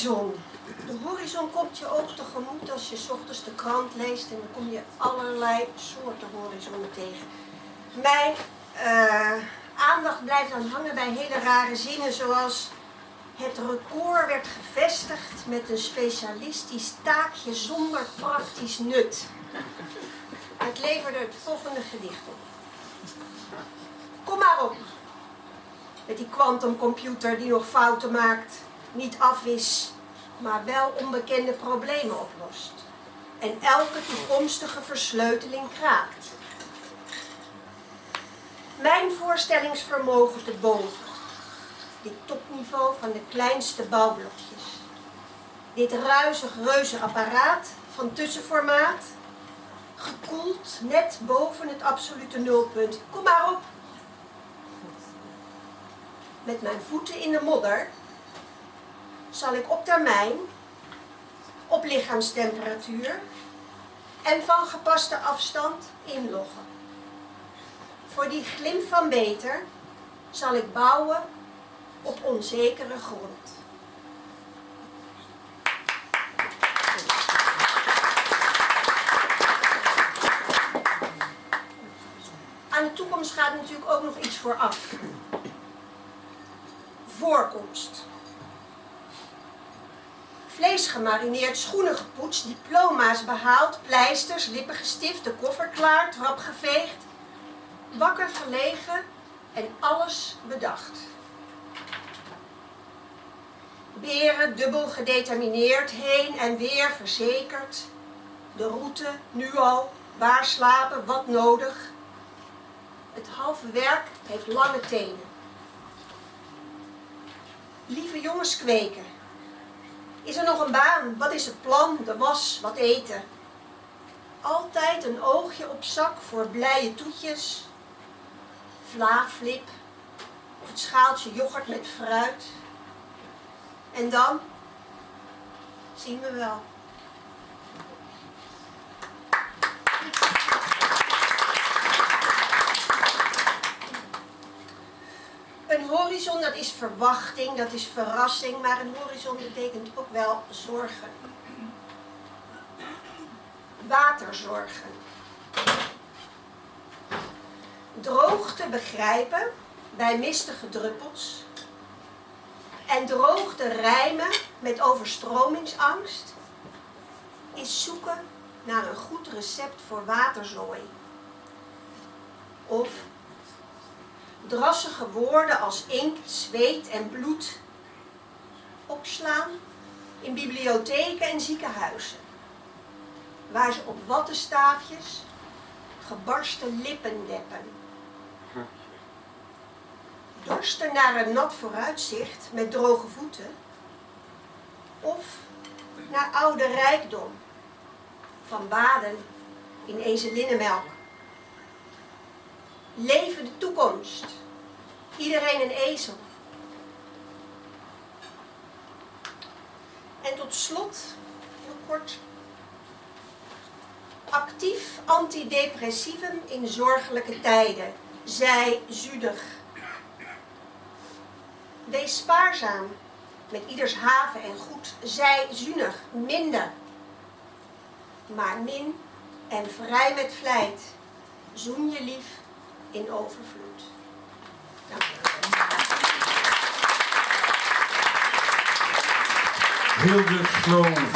horizon. De horizon komt je ook tegemoet als je 's ochtends de krant leest en dan kom je allerlei soorten horizonnen tegen. Mijn aandacht blijft dan hangen bij hele rare zinnen zoals: het record werd gevestigd met een specialistisch taakje zonder praktisch nut. Het leverde het volgende gedicht op. Kom maar op. Met die quantumcomputer die nog fouten maakt, niet afwis, maar wel onbekende problemen oplost. En elke toekomstige versleuteling kraakt. Mijn voorstellingsvermogen te boven. Dit topniveau van de kleinste bouwblokjes. Dit ruizig reuzenapparaat van tussenformaat. Gekoeld net boven het absolute nulpunt. Kom maar op. Met mijn voeten in de modder zal ik op termijn, op lichaamstemperatuur en van gepaste afstand inloggen. Voor die glimp van beter zal ik bouwen op onzekere grond. Aan de toekomst gaat natuurlijk ook nog iets vooraf. Voorkomst. Vlees gemarineerd, schoenen gepoetst, diploma's behaald, pleisters, lippen gestift, de koffer klaar, trap geveegd. Wakker gelegen en alles bedacht. Beren dubbel gedetermineerd, heen en weer verzekerd. De route, nu al, waar slapen, wat nodig. Het halve werk heeft lange tenen. Lieve jongens kweken. Is er nog een baan? Wat is het plan? De was, wat eten. Altijd een oogje op zak voor blije toetjes. Vlaaflip. Of het schaaltje yoghurt met fruit. En dan zien we wel. Een horizon, dat is verwachting, dat is verrassing, maar een horizon betekent ook wel zorgen. Waterzorgen. Droogte begrijpen bij mistige druppels. En droogte rijmen met overstromingsangst is zoeken naar een goed recept voor waterzooi. Of drassige woorden als inkt, zweet en bloed opslaan in bibliotheken en ziekenhuizen, waar ze op wattenstaafjes gebarsten lippen deppen. Dorsten naar een nat vooruitzicht met droge voeten, of naar oude rijkdom van baden in ezelinnenmelk. Leven de toekomst. Iedereen een ezel. En tot slot, heel kort, actief antidepressivum in zorgelijke tijden. Zij zuinig. Wees spaarzaam met ieders haven en goed. Zij zuinig, minder. Maar min en vrij met vlijt. Zoen je lief in overvloed. Dank u wel. Hilde Sloon.